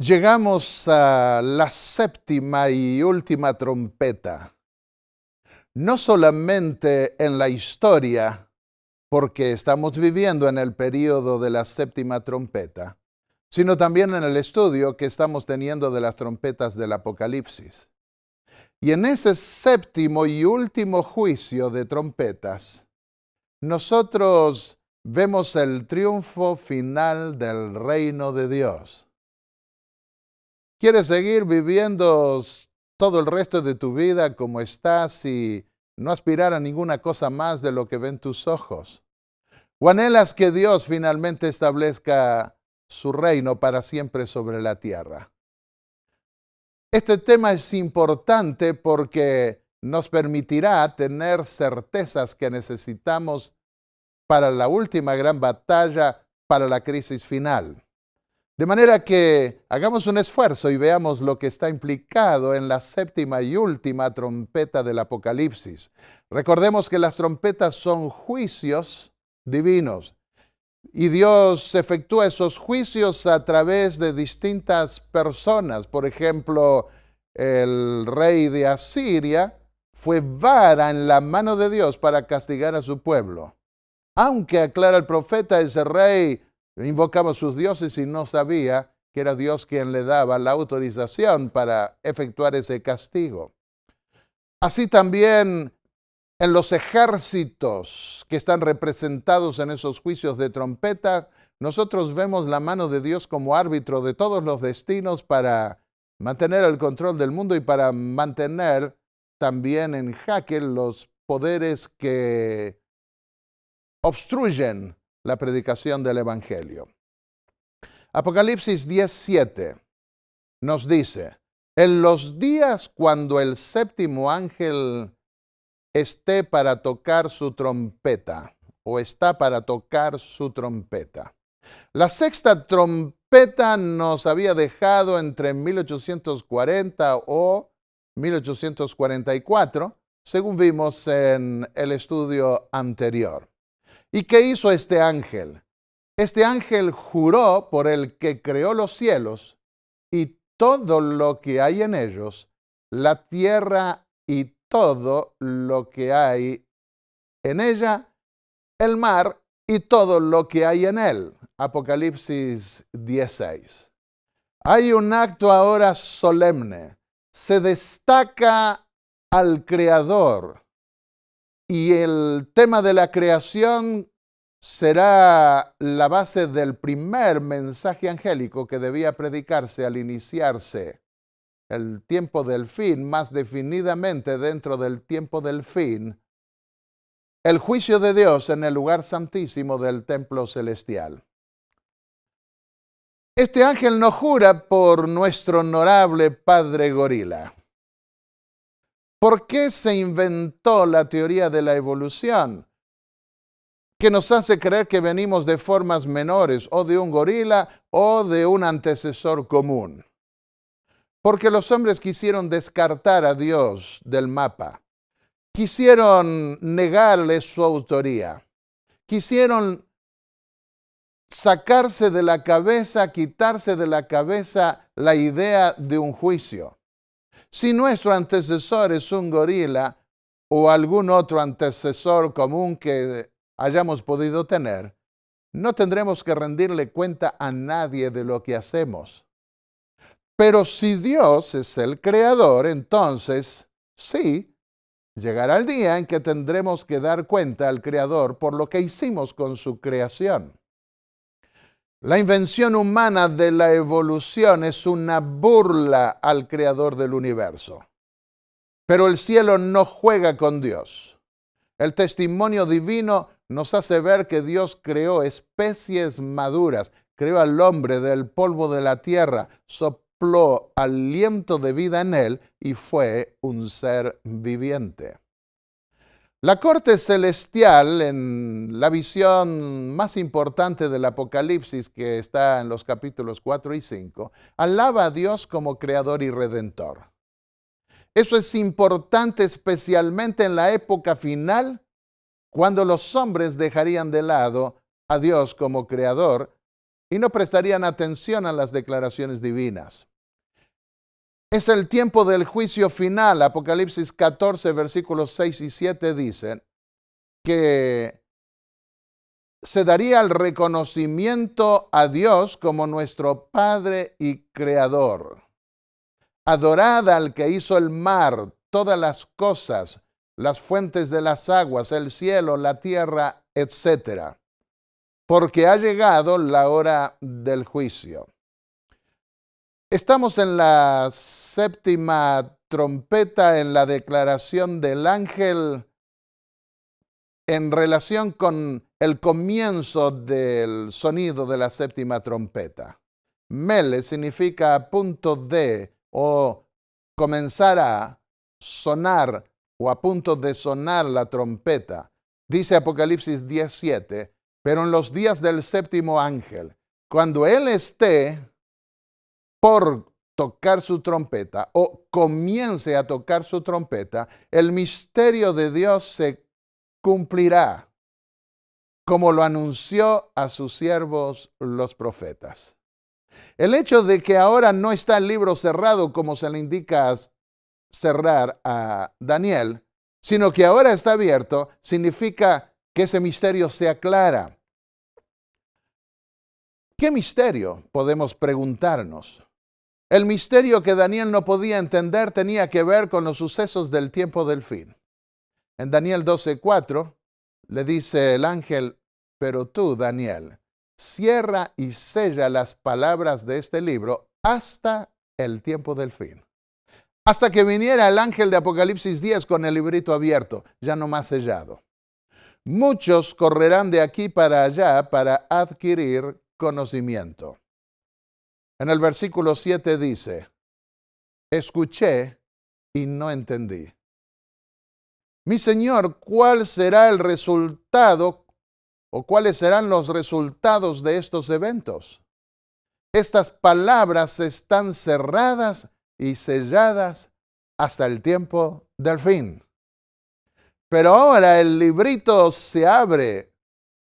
Llegamos a la séptima y última trompeta. No solamente en la historia, porque estamos viviendo en el período de la séptima trompeta, sino también en el estudio que estamos teniendo de las trompetas del Apocalipsis. Y en ese séptimo y último juicio de trompetas, nosotros vemos el triunfo final del reino de Dios. ¿Quieres seguir viviendo todo el resto de tu vida como estás y no aspirar a ninguna cosa más de lo que ven tus ojos? ¿O anhelas que Dios finalmente establezca su reino para siempre sobre la tierra? Este tema es importante porque nos permitirá tener certezas que necesitamos para la última gran batalla, para la crisis final. De manera que hagamos un esfuerzo y veamos lo que está implicado en la séptima y última trompeta del Apocalipsis. Recordemos que las trompetas son juicios divinos y Dios efectúa esos juicios a través de distintas personas. Por ejemplo, el rey de Asiria fue vara en la mano de Dios para castigar a su pueblo. Aunque aclara el profeta, ese rey invocaba a sus dioses y no sabía que era Dios quien le daba la autorización para efectuar ese castigo. Así también en los ejércitos que están representados en esos juicios de trompeta, nosotros vemos la mano de Dios como árbitro de todos los destinos para mantener el control del mundo y para mantener también en jaque los poderes que obstruyen la predicación del Evangelio. Apocalipsis 10:7 nos dice: en los días cuando el séptimo ángel esté para tocar su trompeta, o está para tocar su trompeta. La sexta trompeta nos había dejado entre 1840 o 1844, según vimos en el estudio anterior. ¿Y qué hizo este ángel? Este ángel juró por el que creó los cielos y todo lo que hay en ellos, la tierra y todo lo que hay en ella, el mar y todo lo que hay en él. Apocalipsis 16. Hay un acto ahora solemne. Se destaca al Creador. Y el tema de la creación será la base del primer mensaje angélico que debía predicarse al iniciarse el tiempo del fin, más definidamente dentro del tiempo del fin, el juicio de Dios en el lugar santísimo del templo celestial. Este ángel no jura por nuestro honorable padre gorila. ¿Por qué se inventó la teoría de la evolución? Que nos hace creer que venimos de formas menores, o de un gorila, o de un antecesor común. Porque los hombres quisieron descartar a Dios del mapa. Quisieron negarle su autoría. Quisieron sacarse de la cabeza, quitarse de la cabeza la idea de un juicio. Si nuestro antecesor es un gorila o algún otro antecesor común que hayamos podido tener, no tendremos que rendirle cuenta a nadie de lo que hacemos. Pero si Dios es el creador, entonces sí, llegará el día en que tendremos que dar cuenta al creador por lo que hicimos con su creación. La invención humana de la evolución es una burla al creador del universo. Pero el cielo no juega con Dios. El testimonio divino nos hace ver que Dios creó especies maduras, creó al hombre del polvo de la tierra, sopló aliento de vida en él y fue un ser viviente. La corte celestial, en la visión más importante del Apocalipsis, que está en los capítulos 4 y 5, alaba a Dios como creador y redentor. Eso es importante especialmente en la época final, cuando los hombres dejarían de lado a Dios como creador y no prestarían atención a las declaraciones divinas. Es el tiempo del juicio final. Apocalipsis 14, versículos 6 y 7 dicen que se daría el reconocimiento a Dios como nuestro Padre y Creador. Adorad al que hizo el mar, todas las cosas, las fuentes de las aguas, el cielo, la tierra, etc. Porque ha llegado la hora del juicio. Estamos en la séptima trompeta, en la declaración del ángel en relación con el comienzo del sonido de la séptima trompeta. Mele significa a punto de o comenzar a sonar o a punto de sonar la trompeta. Dice Apocalipsis 17, pero en los días del séptimo ángel, cuando él esté por tocar su trompeta o comience a tocar su trompeta, el misterio de Dios se cumplirá, como lo anunció a sus siervos los profetas. El hecho de que ahora no está el libro cerrado como se le indica cerrar a Daniel, sino que ahora está abierto, significa que ese misterio se aclara. ¿Qué misterio? Podemos preguntarnos. El misterio que Daniel no podía entender tenía que ver con los sucesos del tiempo del fin. En Daniel 12:4 le dice el ángel, pero tú, Daniel, cierra y sella las palabras de este libro hasta el tiempo del fin. Hasta que viniera el ángel de Apocalipsis 10 con el librito abierto, ya no más sellado. Muchos correrán de aquí para allá para adquirir conocimiento. En el versículo 7 dice, escuché y no entendí. Mi Señor, ¿cuál será el resultado o cuáles serán los resultados de estos eventos? Estas palabras están cerradas y selladas hasta el tiempo del fin. Pero ahora el librito se abre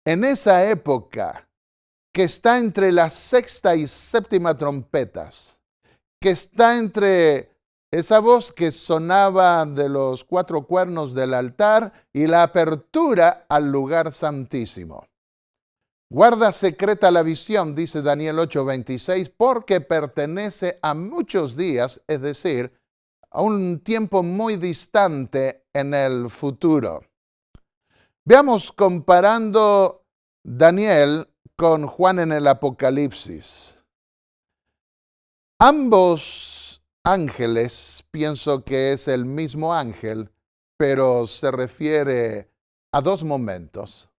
en esa época que está entre la sexta y séptima trompetas, que está entre esa voz que sonaba de los 4 cuernos del altar y la apertura al lugar santísimo. Guarda secreta la visión, dice Daniel 8:26, porque pertenece a muchos días, es decir, a un tiempo muy distante en el futuro. Veamos comparando Daniel con Juan en el Apocalipsis. Ambos ángeles, pienso que es el mismo ángel, pero se refiere a 2 momentos.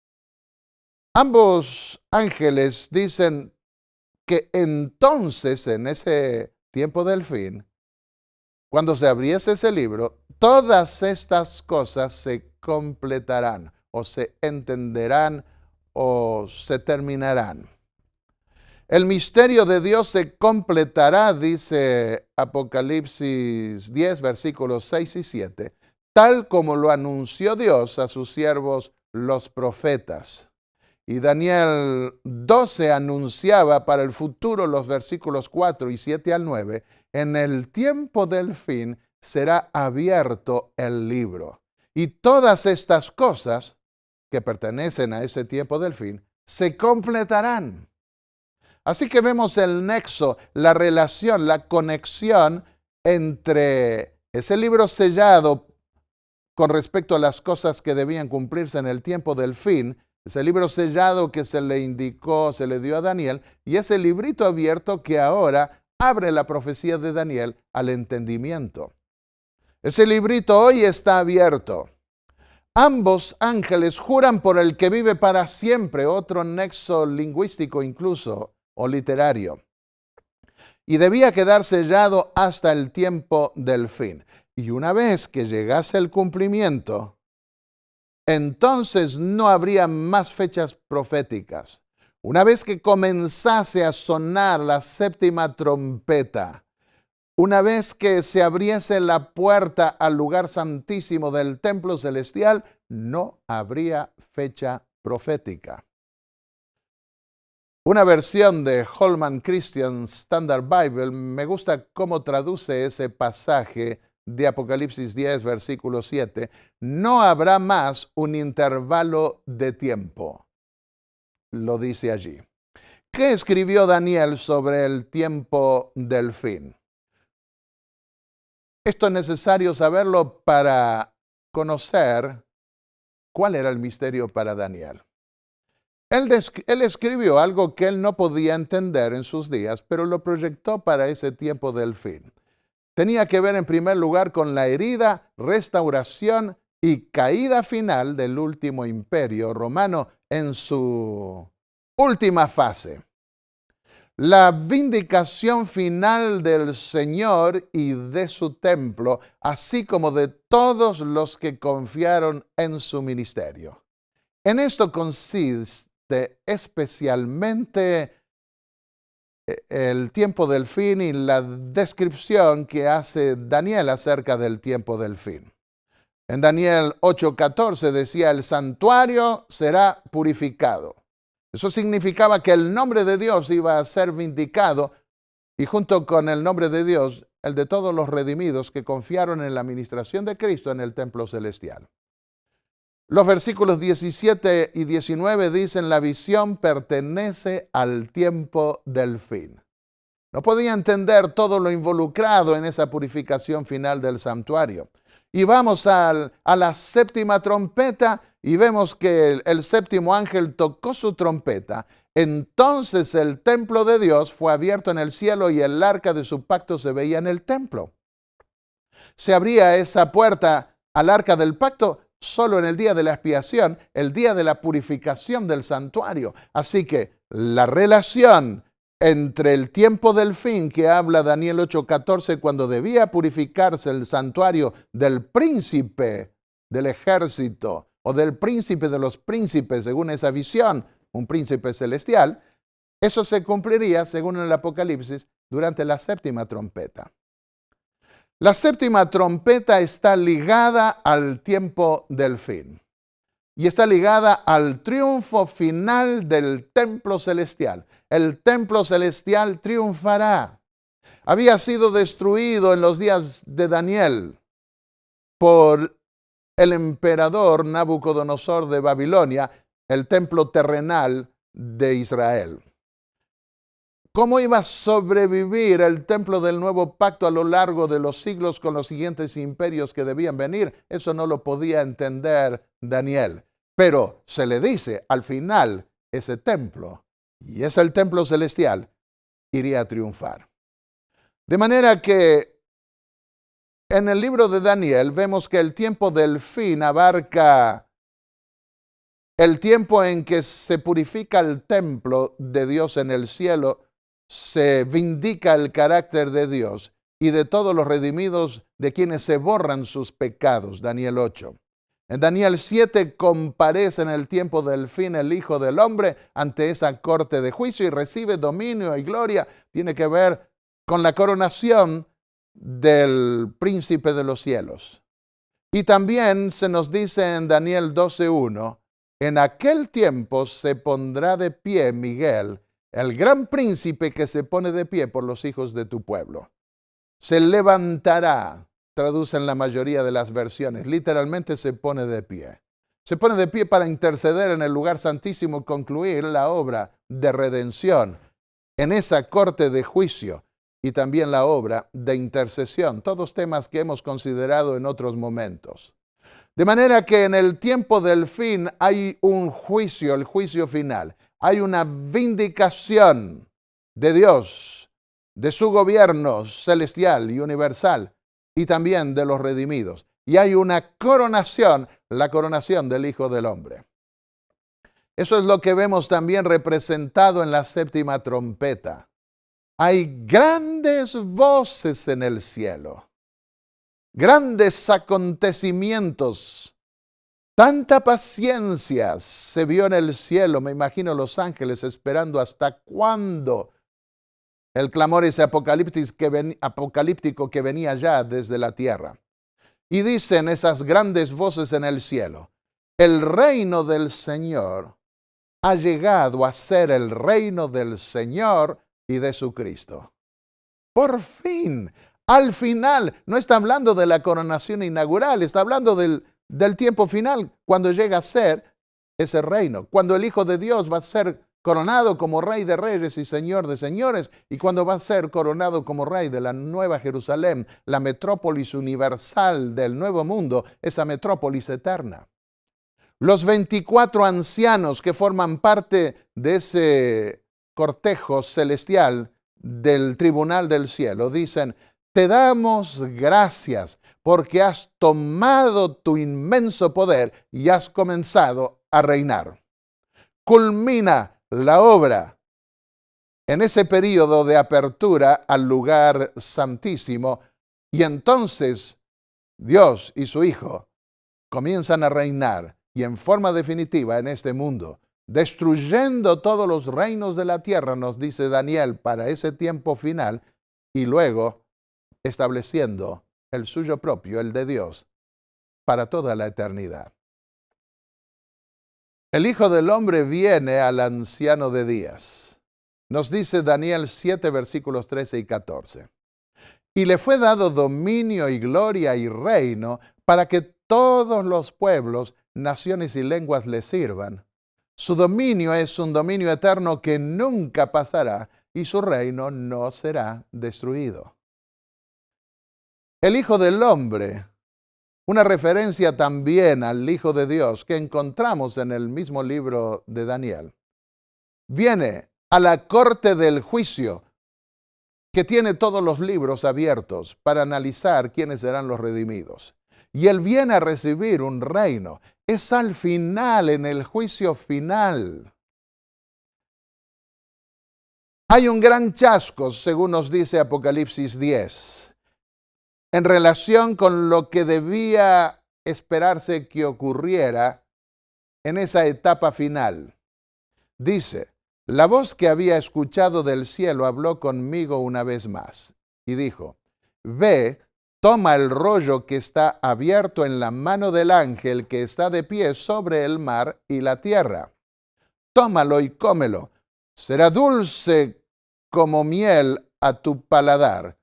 Ambos ángeles dicen que entonces, en ese tiempo del fin, cuando se abriese ese libro, todas estas cosas se completarán, o se entenderán, o se terminarán. El misterio de Dios se completará, dice Apocalipsis 10, versículos 6 y 7, tal como lo anunció Dios a sus siervos los profetas. Y Daniel 12 anunciaba para el futuro los versículos 4 y 7 al 9, en el tiempo del fin será abierto el libro. Y todas estas cosas que pertenecen a ese tiempo del fin se completarán. Así que vemos el nexo, la relación, la conexión entre ese libro sellado con respecto a las cosas que debían cumplirse en el tiempo del fin, ese libro sellado que se le indicó, se le dio a Daniel, y ese librito abierto que ahora abre la profecía de Daniel al entendimiento. Ese librito hoy está abierto. Ambos ángeles juran por el que vive para siempre, otro nexo lingüístico incluso, o literario. Y debía quedar sellado hasta el tiempo del fin. Y una vez que llegase el cumplimiento, entonces no habría más fechas proféticas. Una vez que comenzase a sonar la séptima trompeta, una vez que se abriese la puerta al lugar santísimo del templo celestial, no habría fecha profética. Una versión de Holman Christian Standard Bible me gusta cómo traduce ese pasaje de Apocalipsis 10, versículo 7. No habrá más un intervalo de tiempo. Lo dice allí. ¿Qué escribió Daniel sobre el tiempo del fin? Esto es necesario saberlo para conocer cuál era el misterio para Daniel. Él escribió algo que él no podía entender en sus días, pero lo proyectó para ese tiempo del fin. Tenía que ver en primer lugar con la herida, restauración y caída final del último imperio romano en su última fase. La vindicación final del Señor y de su templo, así como de todos los que confiaron en su ministerio. En esto consiste especialmente el tiempo del fin y la descripción que hace Daniel acerca del tiempo del fin. En Daniel 8:14 decía, el santuario será purificado. Eso significaba que el nombre de Dios iba a ser vindicado y junto con el nombre de Dios, el de todos los redimidos que confiaron en la administración de Cristo en el templo celestial. Los versículos 17 y 19 dicen, la visión pertenece al tiempo del fin. No podía entender todo lo involucrado en esa purificación final del santuario. Y vamos a la séptima trompeta y vemos que el séptimo ángel tocó su trompeta. Entonces el templo de Dios fue abierto en el cielo y el arca de su pacto se veía en el templo. Se abría esa puerta al arca del pacto solo en el día de la expiación, el día de la purificación del santuario. Así que la relación entre el tiempo del fin que habla Daniel 8:14, cuando debía purificarse el santuario del príncipe del ejército o del príncipe de los príncipes, según esa visión, un príncipe celestial, eso se cumpliría, según el Apocalipsis, durante la séptima trompeta. La séptima trompeta está ligada al tiempo del fin y está ligada al triunfo final del templo celestial. El templo celestial triunfará. Había sido destruido en los días de Daniel por el emperador Nabucodonosor de Babilonia, el templo terrenal de Israel. ¿Cómo iba a sobrevivir el templo del nuevo pacto a lo largo de los siglos con los siguientes imperios que debían venir? Eso no lo podía entender Daniel. Pero se le dice, al final, ese templo, y es el templo celestial, iría a triunfar. De manera que en el libro de Daniel vemos que el tiempo del fin abarca el tiempo en que se purifica el templo de Dios en el cielo, se vindica el carácter de Dios y de todos los redimidos de quienes se borran sus pecados. Daniel 8. En Daniel 7 comparece en el tiempo del fin el Hijo del Hombre ante esa corte de juicio y recibe dominio y gloria. Tiene que ver con la coronación del príncipe de los cielos. Y también se nos dice en Daniel 12:1, en aquel tiempo se pondrá de pie Miguel, el gran príncipe que se pone de pie por los hijos de tu pueblo. Se levantará, traducen la mayoría de las versiones, literalmente se pone de pie. Se pone de pie para interceder en el lugar santísimo y concluir la obra de redención en esa corte de juicio y también la obra de intercesión, todos temas que hemos considerado en otros momentos. De manera que en el tiempo del fin hay un juicio, el juicio final. Hay una vindicación de Dios, de su gobierno celestial y universal, y también de los redimidos. Y hay una coronación, la coronación del Hijo del Hombre. Eso es lo que vemos también representado en la séptima trompeta. Hay grandes voces en el cielo, grandes acontecimientos. Tanta paciencia se vio en el cielo, me imagino los ángeles esperando hasta cuándo el clamor ese apocalíptico que venía ya desde la tierra. Y dicen esas grandes voces en el cielo, el reino del Señor ha llegado a ser el reino del Señor y de su Cristo. Por fin, al final, no está hablando de la coronación inaugural, está hablando del tiempo final, cuando llega a ser ese reino, cuando el Hijo de Dios va a ser coronado como Rey de Reyes y Señor de Señores, y cuando va a ser coronado como Rey de la Nueva Jerusalén, la metrópolis universal del Nuevo Mundo, esa metrópolis eterna. Los 24 ancianos que forman parte de ese cortejo celestial del tribunal del cielo dicen: te damos gracias porque has tomado tu inmenso poder y has comenzado a reinar. Culmina la obra en ese periodo de apertura al lugar santísimo, y entonces Dios y su Hijo comienzan a reinar y en forma definitiva en este mundo, destruyendo todos los reinos de la tierra, nos dice Daniel, para ese tiempo final, y luego estableciendo el suyo propio, el de Dios, para toda la eternidad. El Hijo del Hombre viene al anciano de días. Nos dice Daniel 7, versículos 13 y 14. Y le fue dado dominio y gloria y reino para que todos los pueblos, naciones y lenguas le sirvan. Su dominio es un dominio eterno que nunca pasará y su reino no será destruido. El Hijo del Hombre, una referencia también al Hijo de Dios que encontramos en el mismo libro de Daniel, viene a la corte del juicio que tiene todos los libros abiertos para analizar quiénes serán los redimidos. Y Él viene a recibir un reino. Es al final, en el juicio final. Hay un gran chasco, según nos dice Apocalipsis 10, en relación con lo que debía esperarse que ocurriera en esa etapa final. Dice: la voz que había escuchado del cielo habló conmigo una vez más y dijo: ve, toma el rollo que está abierto en la mano del ángel que está de pie sobre el mar y la tierra. Tómalo y cómelo. Será dulce como miel a tu paladar,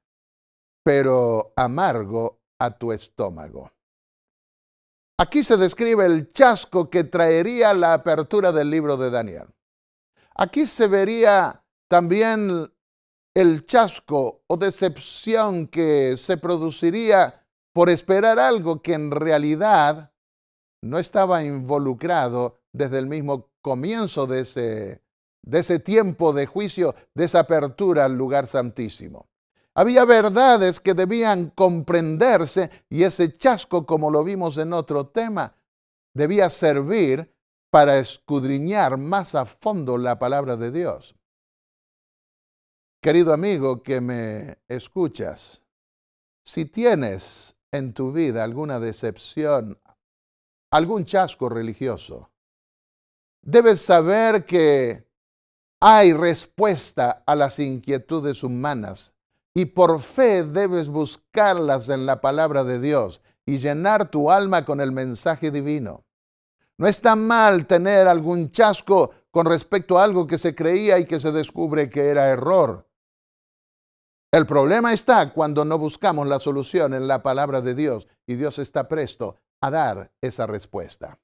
pero amargo a tu estómago. Aquí se describe el chasco que traería la apertura del libro de Daniel. Aquí se vería también el chasco o decepción que se produciría por esperar algo que en realidad no estaba involucrado desde el mismo comienzo de ese tiempo de juicio, de esa apertura al lugar santísimo. Había verdades que debían comprenderse y ese chasco, como lo vimos en otro tema, debía servir para escudriñar más a fondo la palabra de Dios. Querido amigo que me escuchas, si tienes en tu vida alguna decepción, algún chasco religioso, debes saber que hay respuesta a las inquietudes humanas y por fe debes buscarlas en la palabra de Dios y llenar tu alma con el mensaje divino. No está mal tener algún chasco con respecto a algo que se creía y que se descubre que era error. El problema está cuando no buscamos la solución en la palabra de Dios y Dios está presto a dar esa respuesta.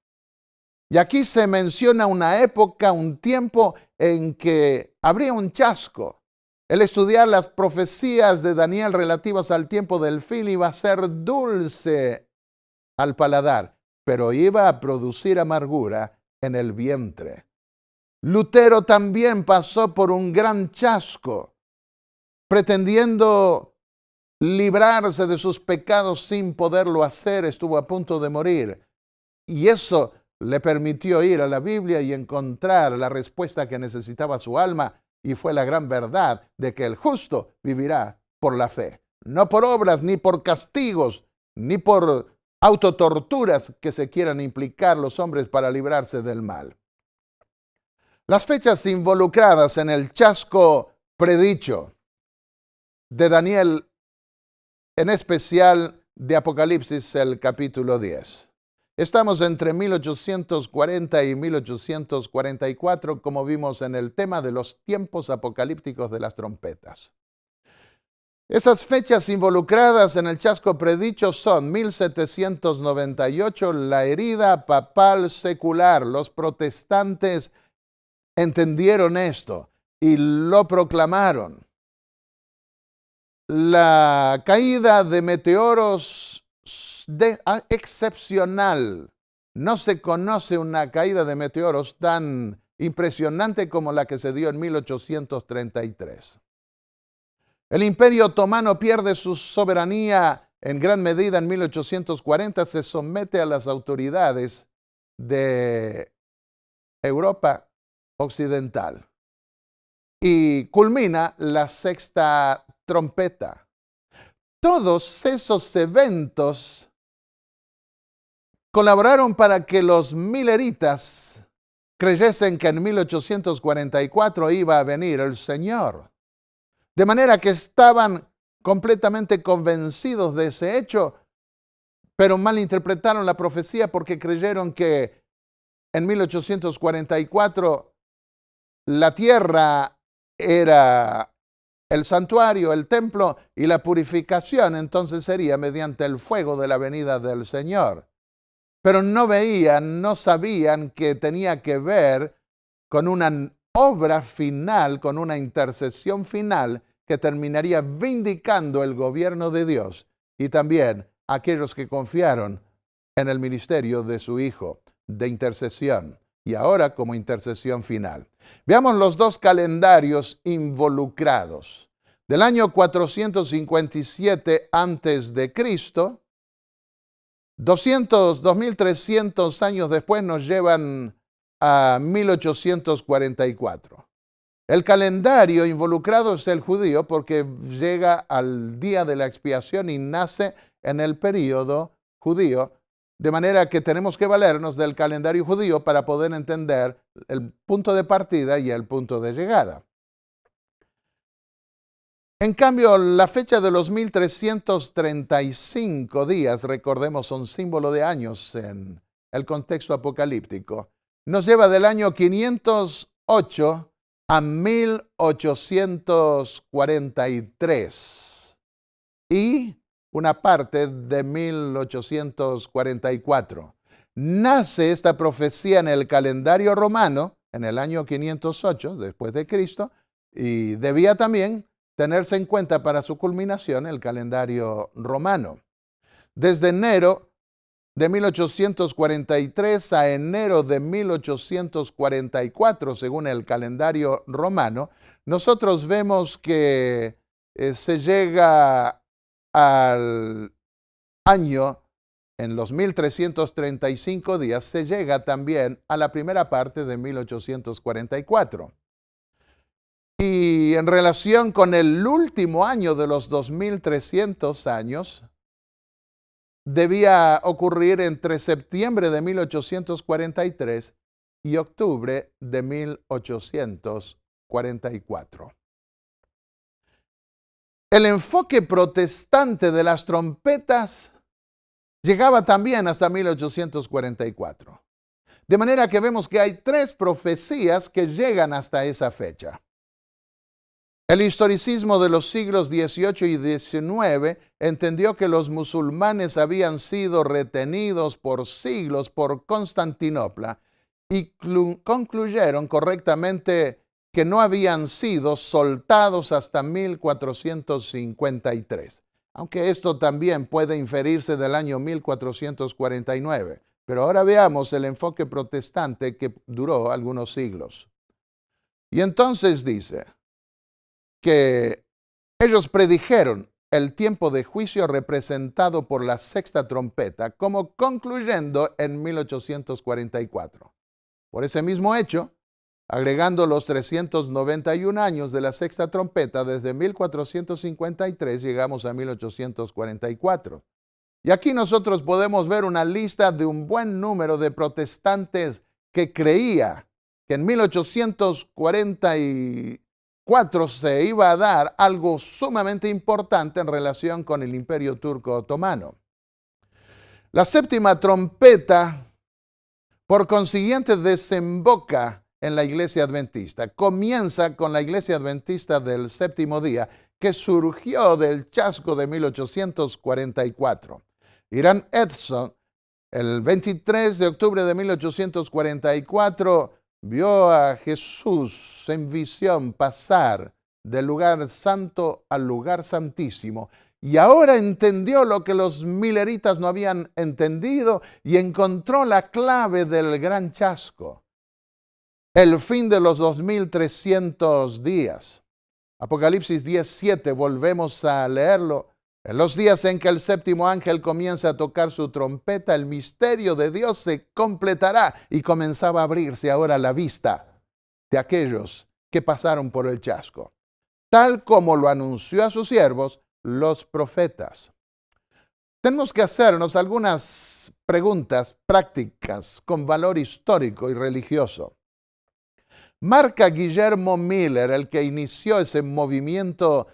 Y aquí se menciona una época, un tiempo en que habría un chasco. El estudiar las profecías de Daniel relativas al tiempo del fin iba a ser dulce al paladar, pero iba a producir amargura en el vientre. Lutero también pasó por un gran chasco, pretendiendo librarse de sus pecados sin poderlo hacer, estuvo a punto de morir. Y eso le permitió ir a la Biblia y encontrar la respuesta que necesitaba su alma, y fue la gran verdad de que el justo vivirá por la fe, no por obras, ni por castigos, ni por autotorturas que se quieran implicar los hombres para librarse del mal. Las fechas involucradas en el chasco predicho de Daniel, en especial de Apocalipsis, el capítulo 10. Estamos entre 1840 y 1844, como vimos en el tema de los tiempos apocalípticos de las trompetas. Esas fechas involucradas en el chasco predicho son 1798, la herida papal secular. Los protestantes entendieron esto y lo proclamaron. La caída de meteoros excepcional. No se conoce una caída de meteoros tan impresionante como la que se dio en 1833. El Imperio Otomano pierde su soberanía en gran medida en 1840, se somete a las autoridades de Europa Occidental y culmina la sexta trompeta. Todos esos eventos colaboraron para que los mileritas creyesen que en 1844 iba a venir el Señor. De manera que estaban completamente convencidos de ese hecho, pero malinterpretaron la profecía porque creyeron que en 1844 la tierra era el santuario, el templo, y la purificación entonces sería mediante el fuego de la venida del Señor. Pero no veían, no sabían que tenía que ver con una obra final, con una intercesión final que terminaría vindicando el gobierno de Dios y también aquellos que confiaron en el ministerio de su Hijo de intercesión y ahora como intercesión final. Veamos los dos calendarios involucrados. Del año 457 antes de Cristo, 2300 años después nos llevan a 1844. El calendario involucrado es el judío porque llega al día de la expiación y nace en el período judío, de manera que tenemos que valernos del calendario judío para poder entender el punto de partida y el punto de llegada. En cambio, la fecha de los 1335 días, recordemos, son símbolo de años en el contexto apocalíptico, nos lleva del año 508 a 1843 y una parte de 1844. Nace esta profecía en el calendario romano en el año 508 después de Cristo y debía también tenerse en cuenta para su culminación el calendario romano. Desde enero de 1843 a enero de 1844, según el calendario romano, nosotros vemos que se llega al año, en los 1335 días, se llega también a la primera parte de 1844. Y en relación con el último año de los 2300 años, debía ocurrir entre septiembre de 1843 y octubre de 1844. El enfoque protestante de las trompetas llegaba también hasta 1844. De manera que vemos que hay tres profecías que llegan hasta esa fecha. El historicismo de los siglos XVIII y XIX entendió que los musulmanes habían sido retenidos por siglos por Constantinopla y concluyeron correctamente que no habían sido soltados hasta 1453, aunque esto también puede inferirse del año 1449. Pero ahora veamos el enfoque protestante que duró algunos siglos. Y entonces dice que ellos predijeron el tiempo de juicio representado por la sexta trompeta, como concluyendo en 1844. Por ese mismo hecho, agregando los 391 años de la sexta trompeta, desde 1453 llegamos a 1844. Y aquí nosotros podemos ver una lista de un buen número de protestantes que creía que en 1844 se iba a dar algo sumamente importante en relación con el Imperio Turco Otomano. La séptima trompeta, por consiguiente, desemboca en la iglesia adventista. Comienza con la iglesia adventista del séptimo día, que surgió del chasco de 1844. Irán Edson, el 23 de octubre de 1844, vio a Jesús en visión pasar del lugar santo al lugar santísimo. Y ahora entendió lo que los mileritas no habían entendido y encontró la clave del gran chasco. El fin de los 2300 días. Apocalipsis 10:7, volvemos a leerlo. En los días en que el séptimo ángel comienza a tocar su trompeta, el misterio de Dios se completará, y comenzaba a abrirse ahora la vista de aquellos que pasaron por el chasco, tal como lo anunció a sus siervos, los profetas. Tenemos que hacernos algunas preguntas prácticas con valor histórico y religioso. Marca Guillermo Miller, el que inició ese movimiento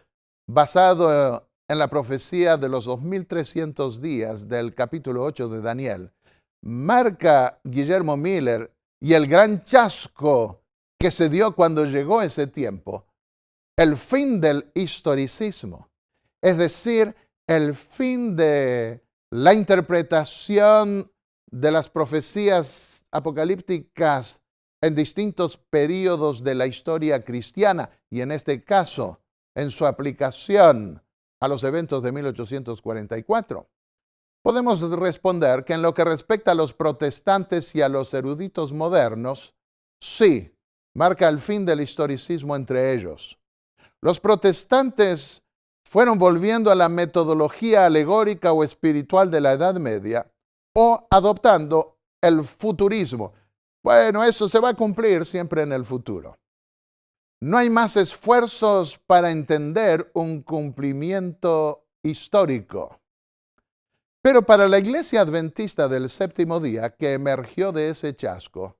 basado en la profecía de los 2300 días del capítulo 8 de Daniel. Marca Guillermo Miller y el gran chasco que se dio cuando llegó ese tiempo, el fin del historicismo. Es decir, el fin de la interpretación de las profecías apocalípticas en distintos períodos de la historia cristiana y en este caso en su aplicación a los eventos de 1844. Podemos responder que en lo que respecta a los protestantes y a los eruditos modernos, sí, marca el fin del historicismo entre ellos. Los protestantes fueron volviendo a la metodología alegórica o espiritual de la Edad Media o adoptando el futurismo. Bueno, eso se va a cumplir siempre en el futuro. No hay más esfuerzos para entender un cumplimiento histórico. Pero para la iglesia adventista del séptimo día que emergió de ese chasco,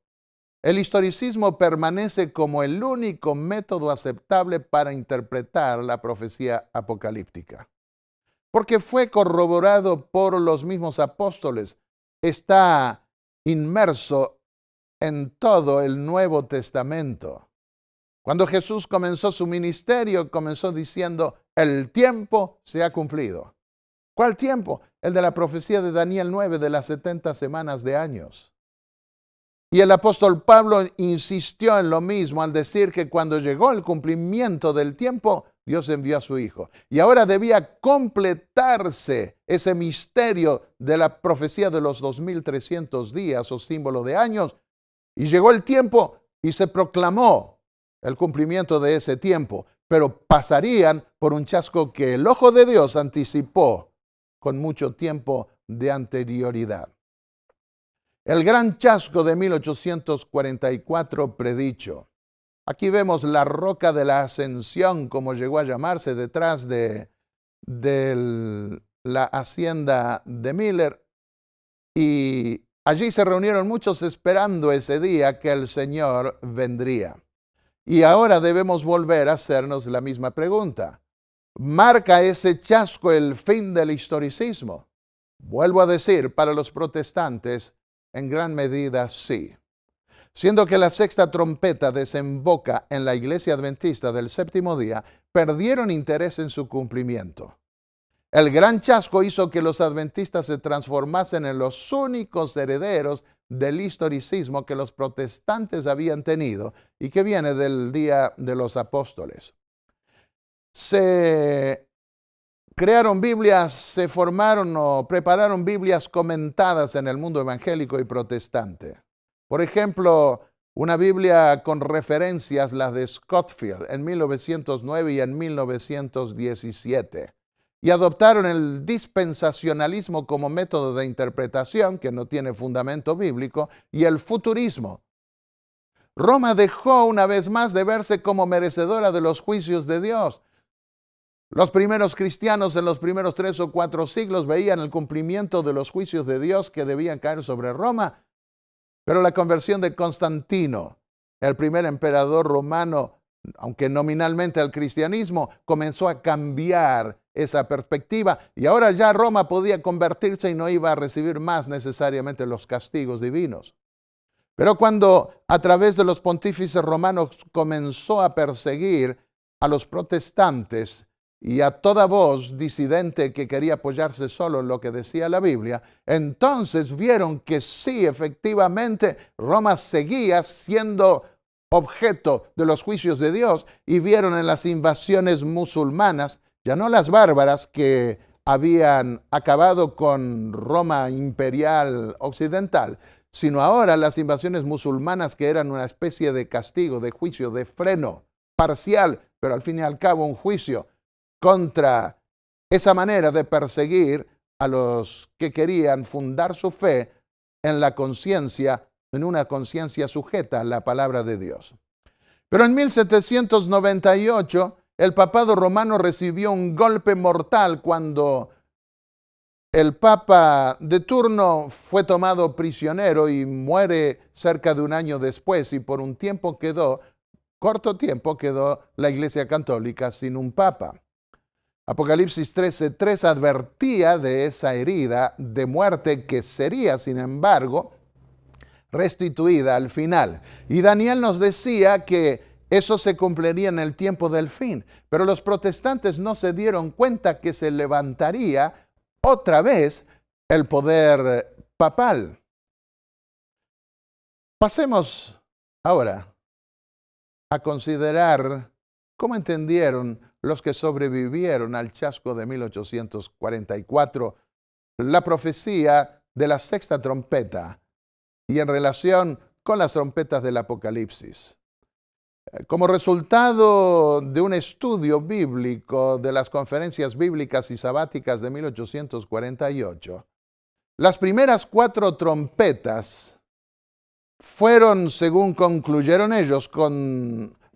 el historicismo permanece como el único método aceptable para interpretar la profecía apocalíptica, porque fue corroborado por los mismos apóstoles, está inmerso en todo el Nuevo Testamento. Cuando Jesús comenzó su ministerio, comenzó diciendo, el tiempo se ha cumplido. ¿Cuál tiempo? El de la profecía de Daniel 9, de las 70 semanas de años. Y el apóstol Pablo insistió en lo mismo al decir que cuando llegó el cumplimiento del tiempo, Dios envió a su Hijo. Y ahora debía completarse ese misterio de la profecía de los 2300 días o símbolo de años. Y llegó el tiempo y se proclamó el cumplimiento de ese tiempo. Pero pasarían por un chasco que el ojo de Dios anticipó con mucho tiempo de anterioridad. El gran chasco de 1844 predicho. Aquí vemos la roca de la ascensión, como llegó a llamarse, detrás de la hacienda de Miller. Y allí se reunieron muchos esperando ese día que el Señor vendría. Y ahora debemos volver a hacernos la misma pregunta. ¿Marca ese chasco el fin del historicismo? Vuelvo a decir, para los protestantes, en gran medida sí. Siendo que la sexta trompeta desemboca en la iglesia adventista del séptimo día, perdieron interés en su cumplimiento. El gran chasco hizo que los adventistas se transformasen en los únicos herederos del historicismo que los protestantes habían tenido y que viene del día de los apóstoles. Se crearon Biblias, se formaron o prepararon Biblias comentadas en el mundo evangélico y protestante. Por ejemplo, una Biblia con referencias, las de Scofield en 1909 y en 1917. Y adoptaron el dispensacionalismo como método de interpretación, que no tiene fundamento bíblico, y el futurismo. Roma dejó una vez más de verse como merecedora de los juicios de Dios. Los primeros cristianos en los primeros 3 o 4 siglos veían el cumplimiento de los juicios de Dios que debían caer sobre Roma, pero la conversión de Constantino, el primer emperador romano, aunque nominalmente al cristianismo, comenzó a cambiar esa perspectiva y ahora ya Roma podía convertirse y no iba a recibir más necesariamente los castigos divinos. Pero cuando a través de los pontífices romanos comenzó a perseguir a los protestantes y a toda voz disidente que quería apoyarse solo en lo que decía la Biblia, entonces vieron que sí, efectivamente, Roma seguía siendo objeto de los juicios de Dios y vieron en las invasiones musulmanas, ya no las bárbaras que habían acabado con Roma imperial occidental, sino ahora las invasiones musulmanas que eran una especie de castigo, de juicio, de freno parcial, pero al fin y al cabo un juicio contra esa manera de perseguir a los que querían fundar su fe en la conciencia, en una conciencia sujeta a la palabra de Dios. Pero en 1798 el papado romano recibió un golpe mortal cuando el papa de turno fue tomado prisionero y muere cerca de un año después, y por un tiempo corto tiempo quedó la Iglesia Católica sin un papa. Apocalipsis 13:3 advertía de esa herida de muerte que sería, sin embargo, restituida al final. Y Daniel nos decía que eso se cumpliría en el tiempo del fin. Pero los protestantes no se dieron cuenta que se levantaría otra vez el poder papal. Pasemos ahora a considerar cómo entendieron los que sobrevivieron al chasco de 1844 la profecía de la sexta trompeta y en relación con las trompetas del Apocalipsis. Como resultado de un estudio bíblico de las conferencias bíblicas y sabáticas de 1848, las primeras 4 trompetas fueron, según concluyeron ellos,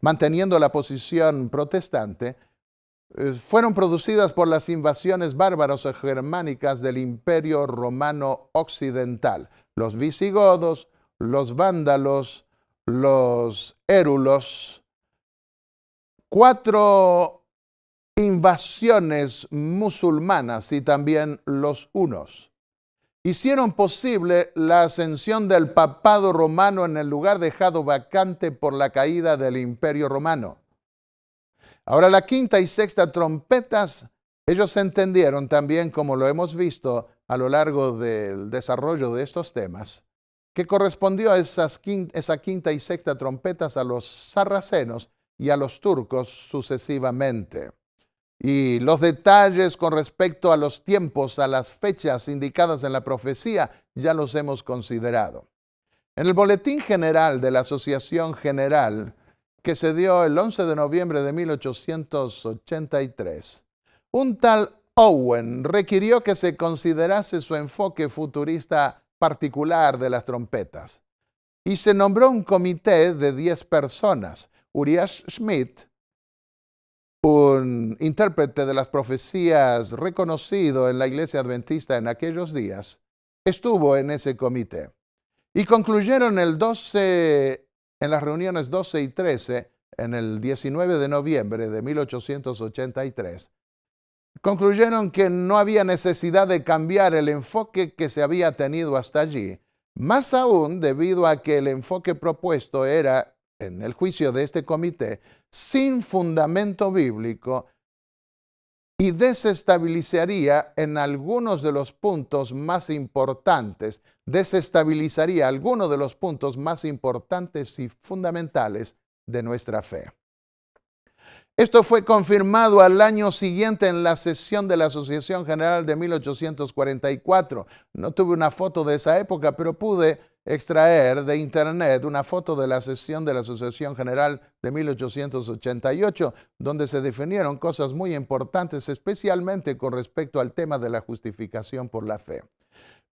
manteniendo la posición protestante, fueron producidas por las invasiones bárbaras germánicas del Imperio Romano Occidental, los visigodos, los vándalos, los érulos. 4 invasiones musulmanas y también los hunos hicieron posible la ascensión del papado romano en el lugar dejado vacante por la caída del Imperio Romano. Ahora, la quinta y sexta trompetas, ellos entendieron también, como lo hemos visto a lo largo del desarrollo de estos temas, que correspondió a esa quinta y sexta trompetas a los sarracenos y a los turcos sucesivamente. Y los detalles con respecto a los tiempos, a las fechas indicadas en la profecía, ya los hemos considerado. En el Boletín General de la Asociación General, que se dio el 11 de noviembre de 1883, un tal Owen requirió que se considerase su enfoque futurista particular de las trompetas y se nombró un comité de 10 personas. Uriah Schmidt, un intérprete de las profecías reconocido en la Iglesia Adventista en aquellos días, estuvo en ese comité y concluyeron en las reuniones 12 y 13, en el 19 de noviembre de 1883, concluyeron que no había necesidad de cambiar el enfoque que se había tenido hasta allí, más aún debido a que el enfoque propuesto era, en el juicio de este comité, sin fundamento bíblico y desestabilizaría en algunos de los puntos más importantes, desestabilizaría algunos de los puntos más importantes y fundamentales de nuestra fe. Esto fue confirmado al año siguiente en la sesión de la Asociación General de 1844. No tuve una foto de esa época, pero pude extraer de internet una foto de la sesión de la Asociación General de 1888, donde se definieron cosas muy importantes, especialmente con respecto al tema de la justificación por la fe.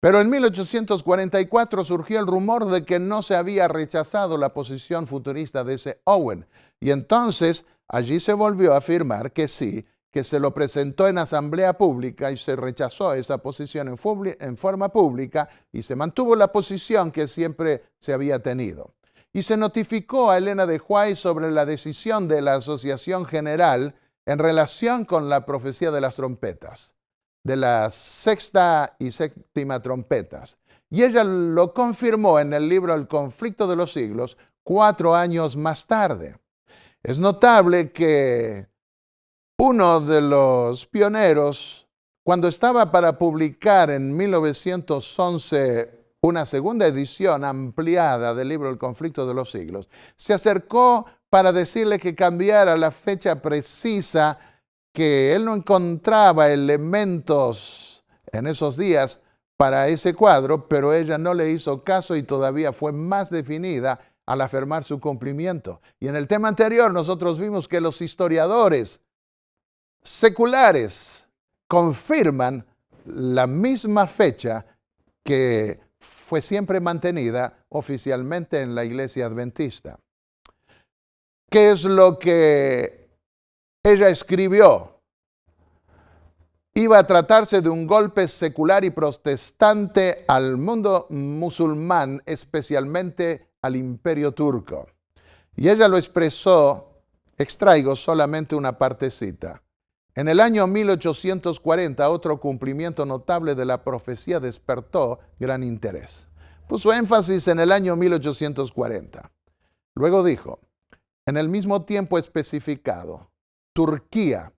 Pero en 1844 surgió el rumor de que no se había rechazado la posición futurista de ese Owen, y entonces allí se volvió a afirmar que sí, que se lo presentó en asamblea pública y se rechazó esa posición en forma pública y se mantuvo la posición que siempre se había tenido. y se notificó a Elena de White sobre la decisión de la Asociación General en relación con la profecía de las trompetas, de la sexta y séptima trompetas. Y ella lo confirmó en el libro El conflicto de los siglos 4 años más tarde. Es notable que uno de los pioneros, cuando estaba para publicar en 1911 una segunda edición ampliada del libro El conflicto de los siglos, se acercó para decirle que cambiara la fecha precisa, que él no encontraba elementos en esos días para ese cuadro, pero ella no le hizo caso y todavía fue más definida al afirmar su cumplimiento. Y en el tema anterior nosotros vimos que los historiadores seculares confirman la misma fecha que fue siempre mantenida oficialmente en la Iglesia Adventista. ¿Qué es lo que ella escribió? Iba a tratarse de un golpe secular y protestante al mundo musulmán, especialmente al Imperio Turco. Y ella lo expresó, extraigo solamente una partecita. En el año 1840, otro cumplimiento notable de la profecía despertó gran interés. Puso énfasis en el año 1840. Luego dijo, en el mismo tiempo especificado, Turquía,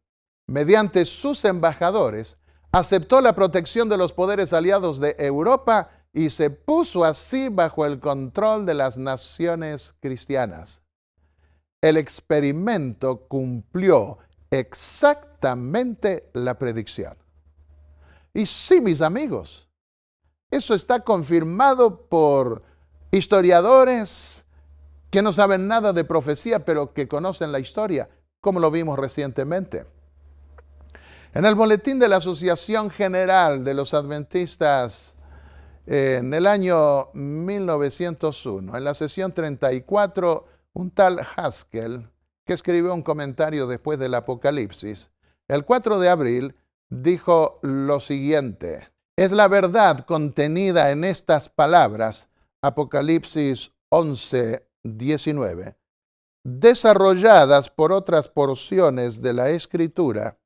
mediante sus embajadores, aceptó la protección de los poderes aliados de Europa y se puso así bajo el control de las naciones cristianas. El experimento cumplió exactamente la predicción. Y sí, mis amigos, eso está confirmado por historiadores que no saben nada de profecía, pero que conocen la historia, como lo vimos recientemente. En el boletín de la Asociación General de los Adventistas, en el año 1901, en la sesión 34, un tal Haskell, que escribió un comentario después del Apocalipsis, el 4 de abril dijo lo siguiente: es la verdad contenida en estas palabras, Apocalipsis 11, 19, desarrolladas por otras porciones de la Escritura,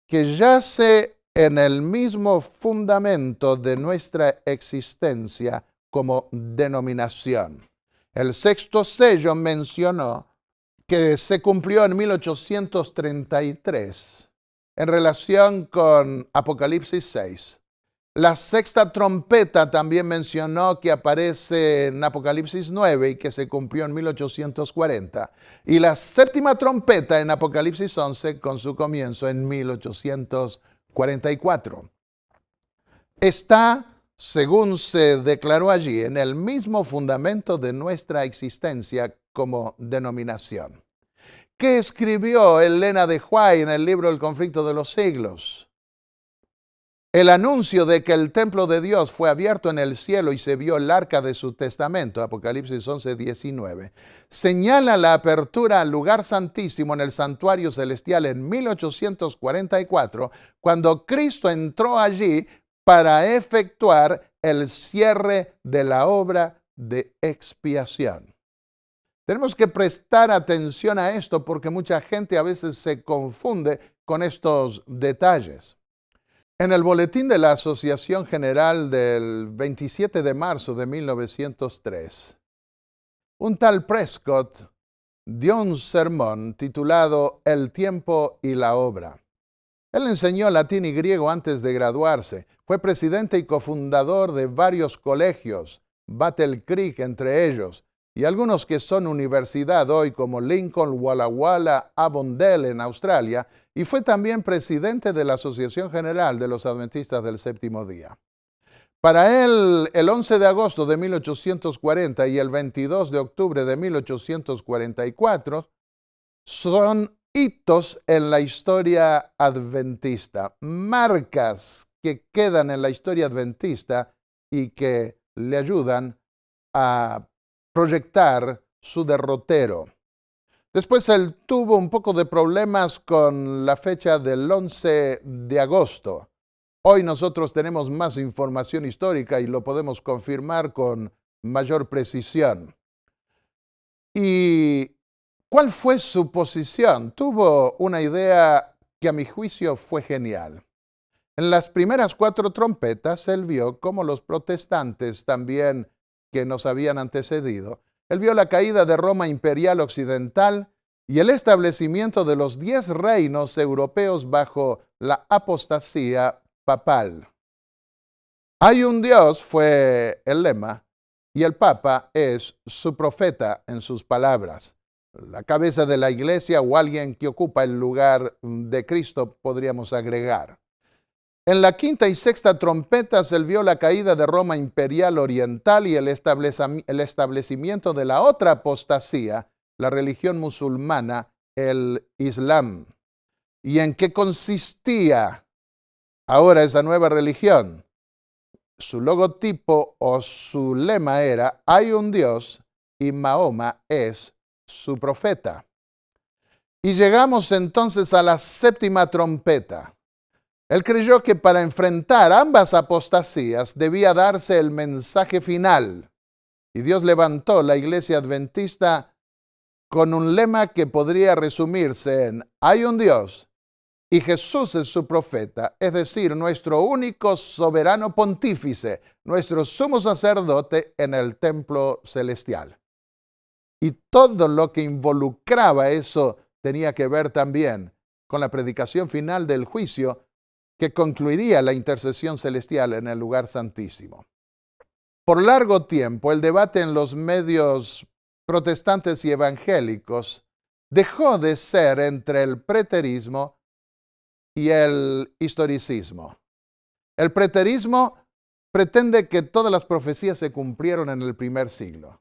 que yace en el mismo fundamento de nuestra existencia como denominación. El sexto sello mencionó que se cumplió en 1833 en relación con Apocalipsis 6. La sexta trompeta también mencionó que aparece en Apocalipsis 9 y que se cumplió en 1840. Y la séptima trompeta en Apocalipsis 11 con su comienzo en 1844. Está, según se declaró allí, en el mismo fundamento de nuestra existencia como denominación. ¿Qué escribió Elena de White en el libro El conflicto de los siglos? El anuncio de que el templo de Dios fue abierto en el cielo y se vio el arca de su testamento, Apocalipsis 11, 19, señala la apertura al lugar santísimo en el santuario celestial en 1844, cuando Cristo entró allí para efectuar el cierre de la obra de expiación. Tenemos que prestar atención a esto porque mucha gente a veces se confunde con estos detalles. En el boletín de la Asociación General del 27 de marzo de 1903, un tal Prescott dio un sermón titulado El tiempo y la obra. Él enseñó latín y griego antes de graduarse. Fue presidente y cofundador de varios colegios, Battle Creek entre ellos, y algunos que son universidad hoy como Lincoln, Walla Walla, Avondale en Australia, y fue también presidente de la Asociación General de los Adventistas del Séptimo Día. Para él, el 11 de agosto de 1840 y el 22 de octubre de 1844 son hitos en la historia adventista, marcas que quedan en la historia adventista y que le ayudan a proyectar su derrotero. Después él tuvo un poco de problemas con la fecha del 11 de agosto. Hoy nosotros tenemos más información histórica y lo podemos confirmar con mayor precisión. ¿Y cuál fue su posición? Tuvo una idea que a mi juicio fue genial. En las primeras 4 trompetas, él vio cómo los protestantes también que nos habían antecedido, él vio la caída de Roma imperial occidental y el establecimiento de los 10 reinos europeos bajo la apostasía papal. Hay un Dios fue el lema y el Papa es su profeta en sus palabras. La cabeza de la iglesia o alguien que ocupa el lugar de Cristo, podríamos agregar. En la 5ª y 6ª trompetas, él vio la caída de Roma imperial oriental y el establecimiento de la otra apostasía, la religión musulmana, el Islam. ¿Y en qué consistía ahora esa nueva religión? Su logotipo o su lema era: hay un Dios y Mahoma es su profeta. Y llegamos entonces a la 7ª trompeta. Él creyó que para enfrentar ambas apostasías debía darse el mensaje final. Y Dios levantó la iglesia adventista con un lema que podría resumirse en: hay un Dios y Jesús es su profeta, es decir, nuestro único soberano pontífice, nuestro sumo sacerdote en el templo celestial. Y todo lo que involucraba eso tenía que ver también con la predicación final del juicio que concluiría la intercesión celestial en el lugar santísimo. Por largo tiempo, el debate en los medios protestantes y evangélicos dejó de ser entre el preterismo y el historicismo. El preterismo pretende que todas las profecías se cumplieron en el primer siglo.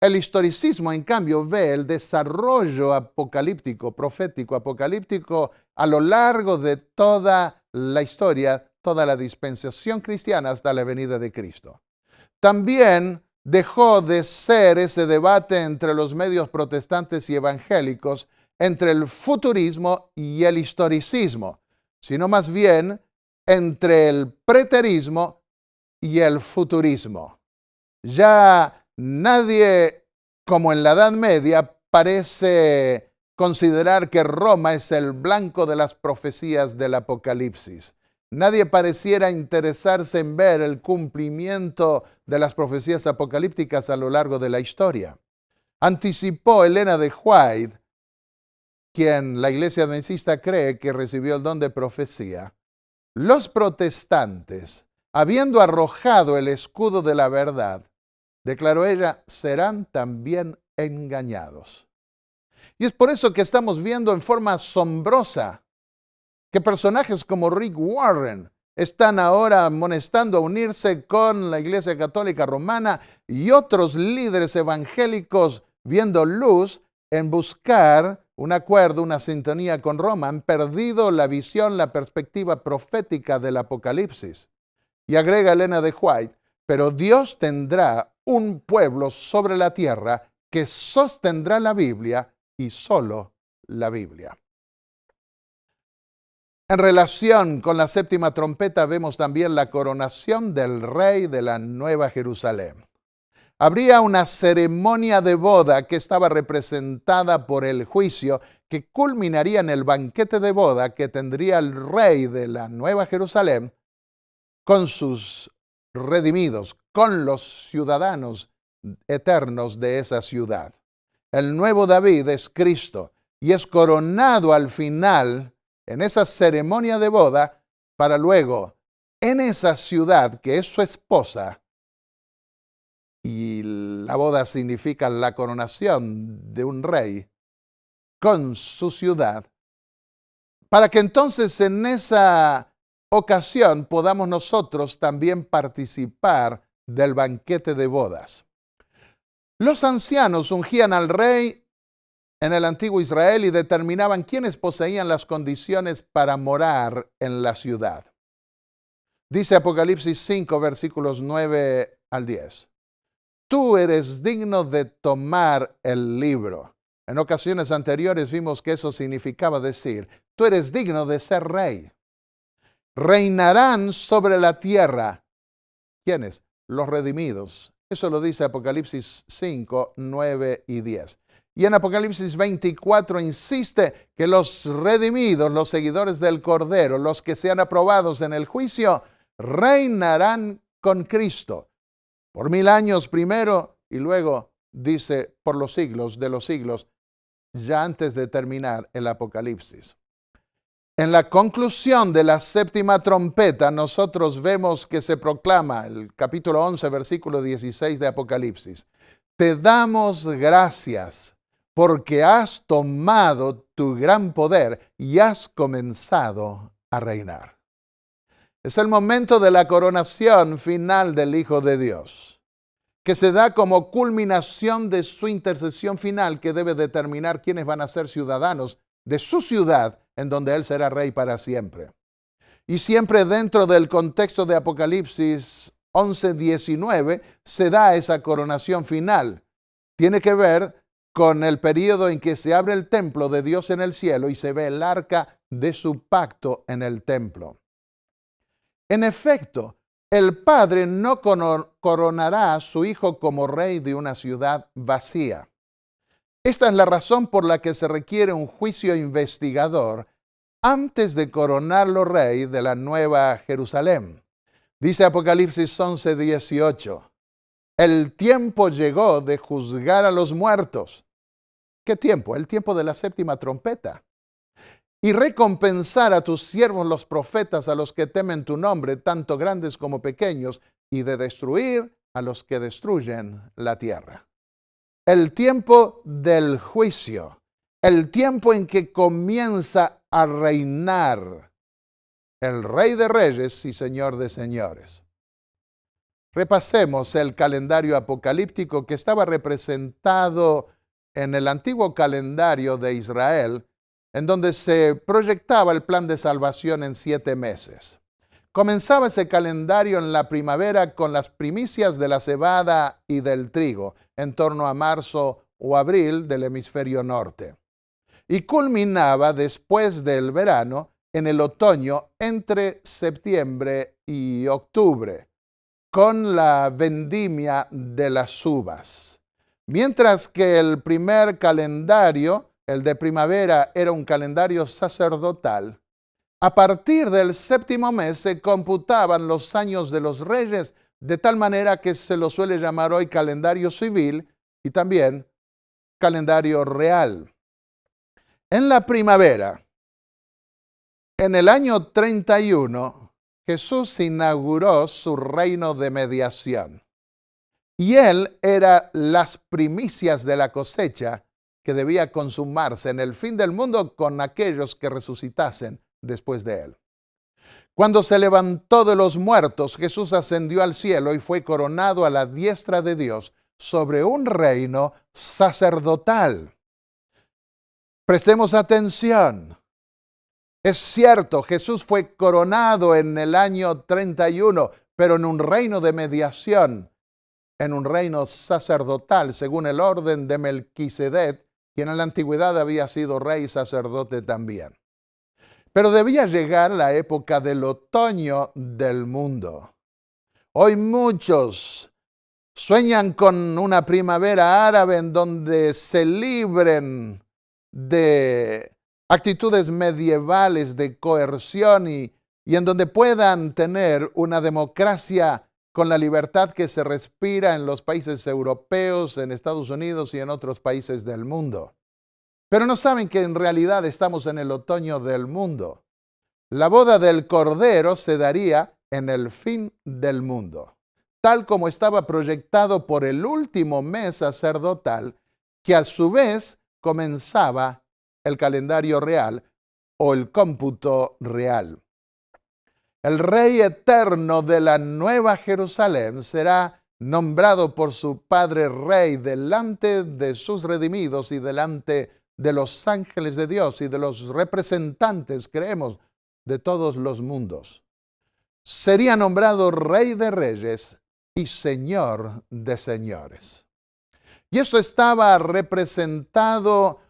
El historicismo, en cambio, ve el desarrollo apocalíptico, profético apocalíptico a lo largo de toda la historia, toda la dispensación cristiana hasta la venida de Cristo. También dejó de ser ese debate entre los medios protestantes y evangélicos, entre el futurismo y el historicismo, sino más bien entre el preterismo y el futurismo. Ya nadie, como en la Edad Media, parece considerar que Roma es el blanco de las profecías del Apocalipsis. Nadie pareciera interesarse en ver el cumplimiento de las profecías apocalípticas a lo largo de la historia. Anticipó Elena de White, quien la iglesia adventista cree que recibió el don de profecía. Los protestantes, habiendo arrojado el escudo de la verdad, declaró ella, serán también engañados. Y es por eso que estamos viendo en forma asombrosa que personajes como Rick Warren están ahora amonestando a unirse con la Iglesia Católica Romana y otros líderes evangélicos viendo luz en buscar un acuerdo, una sintonía con Roma. Han perdido la visión, la perspectiva profética del Apocalipsis. Y agrega Elena de White, pero Dios tendrá un pueblo sobre la tierra que sostendrá la Biblia y solo la Biblia. En relación con la 7ª trompeta vemos también la coronación del rey de la Nueva Jerusalén. Habría una ceremonia de boda que estaba representada por el juicio que culminaría en el banquete de boda que tendría el rey de la Nueva Jerusalén con sus redimidos, con los ciudadanos eternos de esa ciudad. El nuevo David es Cristo y es coronado al final en esa ceremonia de boda para luego en esa ciudad que es su esposa, y la boda significa la coronación de un rey con su ciudad, para que entonces en esa ocasión podamos nosotros también participar del banquete de bodas. Los ancianos ungían al rey en el antiguo Israel y determinaban quiénes poseían las condiciones para morar en la ciudad. Dice Apocalipsis 5, versículos 9 al 10. Tú eres digno de tomar el libro. En ocasiones anteriores vimos que eso significaba decir, tú eres digno de ser rey. Reinarán sobre la tierra. ¿Quiénes? Los redimidos, Eso lo dice Apocalipsis 5, 9 y 10. Y en Apocalipsis 24 insiste que los redimidos, los seguidores del Cordero, los que sean aprobados en el juicio, reinarán con Cristo por 1000 años primero y luego dice por los siglos de los siglos, ya antes de terminar el Apocalipsis. En la conclusión de la séptima trompeta, nosotros vemos que se proclama, el capítulo 11, versículo 16 de Apocalipsis, te damos gracias porque has tomado tu gran poder y has comenzado a reinar. Es el momento de la coronación final del Hijo de Dios, que se da como culminación de su intercesión final que debe determinar quiénes van a ser ciudadanos de su ciudad, en donde Él será rey para siempre. Y siempre dentro del contexto de Apocalipsis 11:19 se da esa coronación final. Tiene que ver con el periodo en que se abre el templo de Dios en el cielo y se ve el arca de su pacto en el templo. En efecto, el Padre no coronará a su Hijo como rey de una ciudad vacía. Esta es la razón por la que se requiere un juicio investigador antes de coronarlo rey de la Nueva Jerusalén. Dice Apocalipsis 11:18, el tiempo llegó de juzgar a los muertos. ¿Qué tiempo? El tiempo de la séptima trompeta. Y recompensar a tus siervos los profetas, a los que temen tu nombre, tanto grandes como pequeños, y de destruir a los que destruyen la tierra. El tiempo del juicio, el tiempo en que comienza a reinar el Rey de Reyes y Señor de Señores. Repasemos el calendario apocalíptico que estaba representado en el antiguo calendario de Israel, en donde se proyectaba el plan de salvación en 7 meses. Comenzaba ese calendario en la primavera con las primicias de la cebada y del trigo, en torno a marzo o abril del hemisferio norte. Y culminaba después del verano en el otoño entre septiembre y octubre, con la vendimia de las uvas. Mientras que el primer calendario, el de primavera, era un calendario sacerdotal, a partir del séptimo mes se computaban los años de los reyes, de tal manera que se lo suele llamar hoy calendario civil y también calendario real. En la primavera, en el año 31, Jesús inauguró su reino de mediación. Y Él era las primicias de la cosecha que debía consumarse en el fin del mundo con aquellos que resucitasen después de Él. Cuando se levantó de los muertos, Jesús ascendió al cielo y fue coronado a la diestra de Dios sobre un reino sacerdotal. Prestemos atención. Es cierto, Jesús fue coronado en el año 31, pero en un reino de mediación, en un reino sacerdotal, según el orden de Melquisedec, quien en la antigüedad había sido rey y sacerdote también. Pero debía llegar la época del otoño del mundo. Hoy muchos sueñan con una primavera árabe en donde se libren de actitudes medievales de coerción y en donde puedan tener una democracia con la libertad que se respira en los países europeos, en Estados Unidos y en otros países del mundo. Pero no saben que en realidad estamos en el otoño del mundo. La boda del Cordero se daría en el fin del mundo, tal como estaba proyectado por el último mes sacerdotal, que a su vez comenzaba el calendario real o el cómputo real. El Rey eterno de la Nueva Jerusalén será nombrado por su Padre Rey delante de sus redimidos y delante de los ángeles de Dios y de los representantes, creemos, de todos los mundos. Sería nombrado Rey de Reyes y Señor de Señores. Y eso estaba representado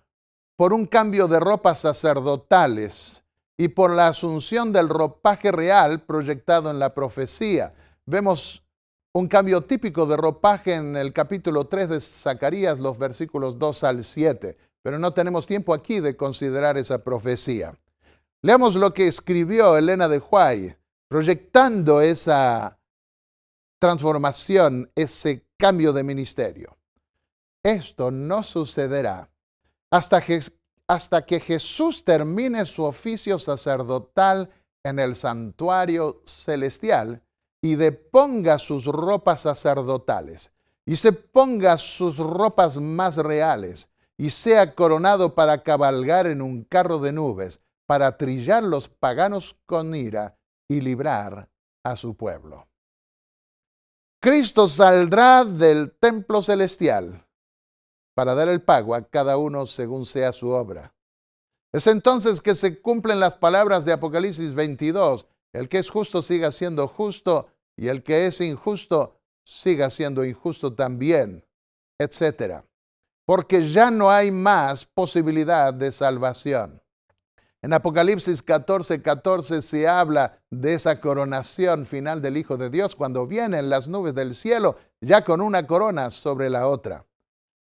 por un cambio de ropas sacerdotales y por la asunción del ropaje real proyectado en la profecía. Vemos un cambio típico de ropaje en el capítulo 3 de Zacarías, los versículos 2 al 7, pero no tenemos tiempo aquí de considerar esa profecía. Leamos lo que escribió Elena de White, proyectando esa transformación, ese cambio de ministerio. Esto no sucederá hasta que Jesús termine su oficio sacerdotal en el santuario celestial y deponga sus ropas sacerdotales y se ponga sus ropas más reales y sea coronado para cabalgar en un carro de nubes, para trillar los paganos con ira y librar a su pueblo. Cristo saldrá del templo celestial para dar el pago a cada uno según sea su obra. Es entonces que se cumplen las palabras de Apocalipsis 22. El que es justo siga siendo justo y el que es injusto siga siendo injusto también, etc. Porque ya no hay más posibilidad de salvación. En Apocalipsis 14:14 se habla de esa coronación final del Hijo de Dios cuando vienen las nubes del cielo ya con una corona sobre la otra.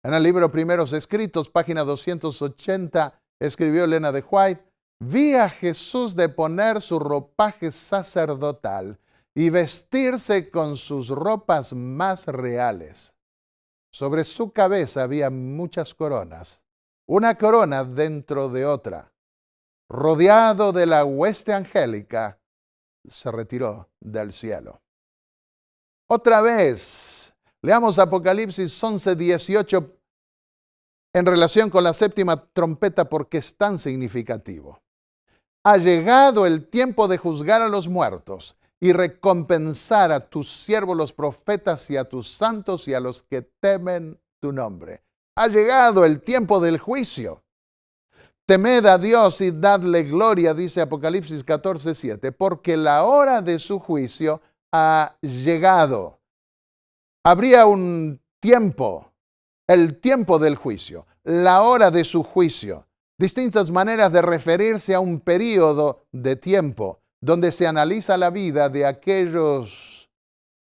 En el libro Primeros Escritos, página 280, escribió Elena de White: vi a Jesús deponer su ropaje sacerdotal y vestirse con sus ropas más reales. Sobre su cabeza había muchas coronas, una corona dentro de otra. Rodeado de la hueste angélica, se retiró del cielo. Otra vez, leamos Apocalipsis 11:18 en relación con la séptima trompeta porque es tan significativo. Ha llegado el tiempo de juzgar a los muertos y recompensar a tus siervos los profetas y a tus santos y a los que temen tu nombre. Ha llegado el tiempo del juicio. Temed a Dios y dadle gloria, dice Apocalipsis 14:7, porque la hora de su juicio ha llegado. Habría un tiempo, el tiempo del juicio, la hora de su juicio. Distintas maneras de referirse a un periodo de tiempo donde se analiza la vida de aquellos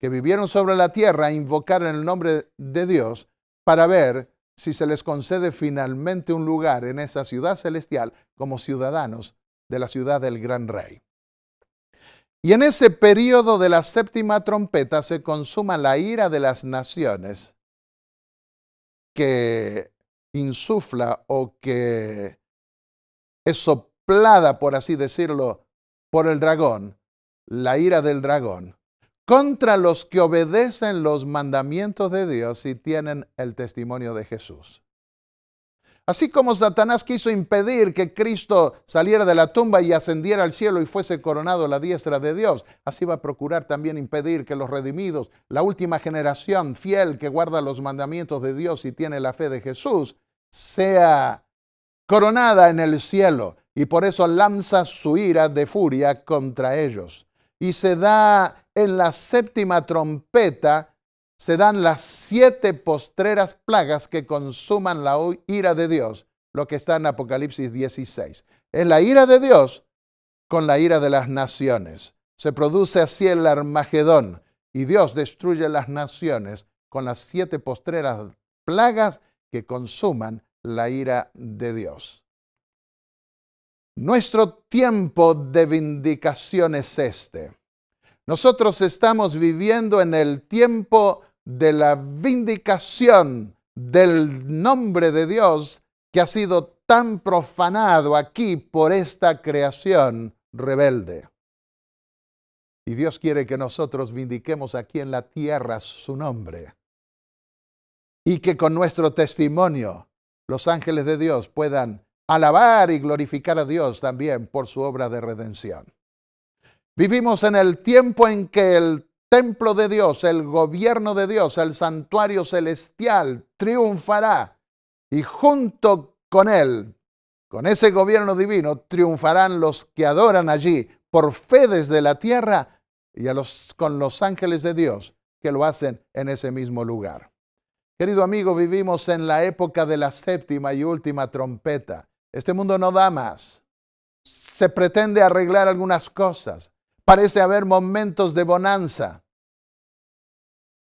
que vivieron sobre la tierra e invocaron el nombre de Dios para ver si se les concede finalmente un lugar en esa ciudad celestial como ciudadanos de la ciudad del gran rey. Y en ese periodo de la séptima trompeta se consuma la ira de las naciones que insufla o que es soplada, por así decirlo, por el dragón, la ira del dragón, contra los que obedecen los mandamientos de Dios y tienen el testimonio de Jesús. Así como Satanás quiso impedir que Cristo saliera de la tumba y ascendiera al cielo y fuese coronado a la diestra de Dios, así va a procurar también impedir que los redimidos, la última generación fiel que guarda los mandamientos de Dios y tiene la fe de Jesús, sea coronada en el cielo. Y por eso lanza su ira de furia contra ellos. Y se da en la séptima trompeta, se dan las 7 postreras plagas que consuman la ira de Dios, lo que está en Apocalipsis 16. Es la ira de Dios con la ira de las naciones. Se produce así el Armagedón y Dios destruye las naciones con las 7 postreras plagas que consuman la ira de Dios. Nuestro tiempo de vindicación es este. Nosotros estamos viviendo en el tiempo de la vindicación del nombre de Dios que ha sido tan profanado aquí por esta creación rebelde. Y Dios quiere que nosotros vindiquemos aquí en la tierra su nombre. Y que con nuestro testimonio los ángeles de Dios puedan alabar y glorificar a Dios también por su obra de redención. Vivimos en el tiempo en que el templo de Dios, el gobierno de Dios, el santuario celestial triunfará y junto con él, con ese gobierno divino, triunfarán los que adoran allí por fe desde la tierra y con los ángeles de Dios que lo hacen en ese mismo lugar. Querido amigo, vivimos en la época de la séptima y última trompeta. Este mundo no da más. Se pretende arreglar algunas cosas. Parece haber momentos de bonanza.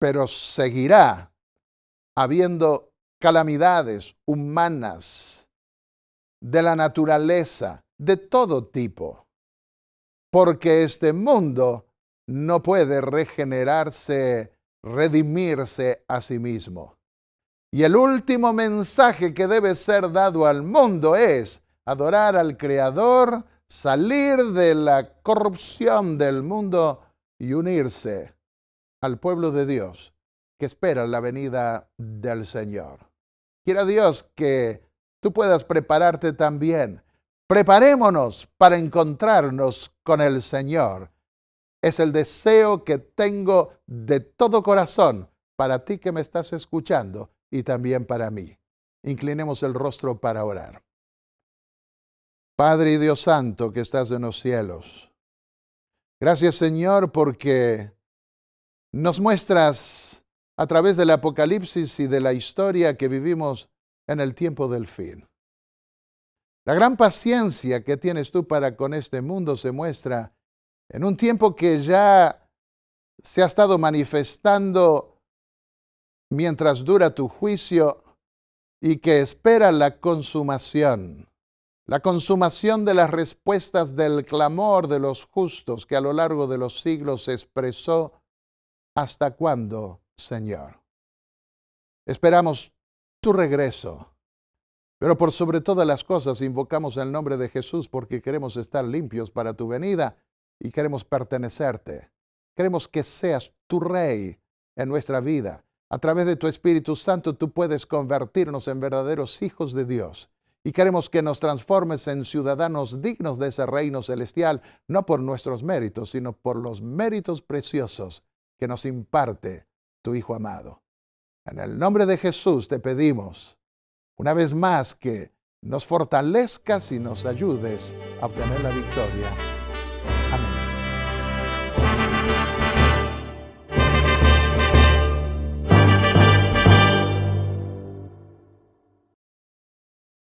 pero seguirá habiendo calamidades humanas, de la naturaleza, de todo tipo, porque este mundo no puede regenerarse, redimirse a sí mismo. Y el último mensaje que debe ser dado al mundo es adorar al Creador, salir de la corrupción del mundo y unirse al pueblo de Dios que espera la venida del Señor. Quiera Dios que tú puedas prepararte también. Preparémonos para encontrarnos con el Señor. Es el deseo que tengo de todo corazón para ti que me estás escuchando y también para mí. Inclinemos el rostro para orar. Padre y Dios Santo que estás en los cielos, gracias Señor porque nos muestras a través del Apocalipsis y de la historia que vivimos en el tiempo del fin. La gran paciencia que tienes tú para con este mundo se muestra en un tiempo que ya se ha estado manifestando mientras dura tu juicio y que espera la consumación de las respuestas del clamor de los justos que a lo largo de los siglos se expresó. ¿Hasta cuándo, Señor? Esperamos tu regreso, pero por sobre todas las cosas invocamos el nombre de Jesús porque queremos estar limpios para tu venida y queremos pertenecerte. Queremos que seas tu Rey en nuestra vida. A través de tu Espíritu Santo tú puedes convertirnos en verdaderos hijos de Dios. Y queremos que nos transformes en ciudadanos dignos de ese reino celestial, no por nuestros méritos, sino por los méritos preciosos que nos imparte tu Hijo amado. En el nombre de Jesús te pedimos, una vez más, que nos fortalezcas y nos ayudes a obtener la victoria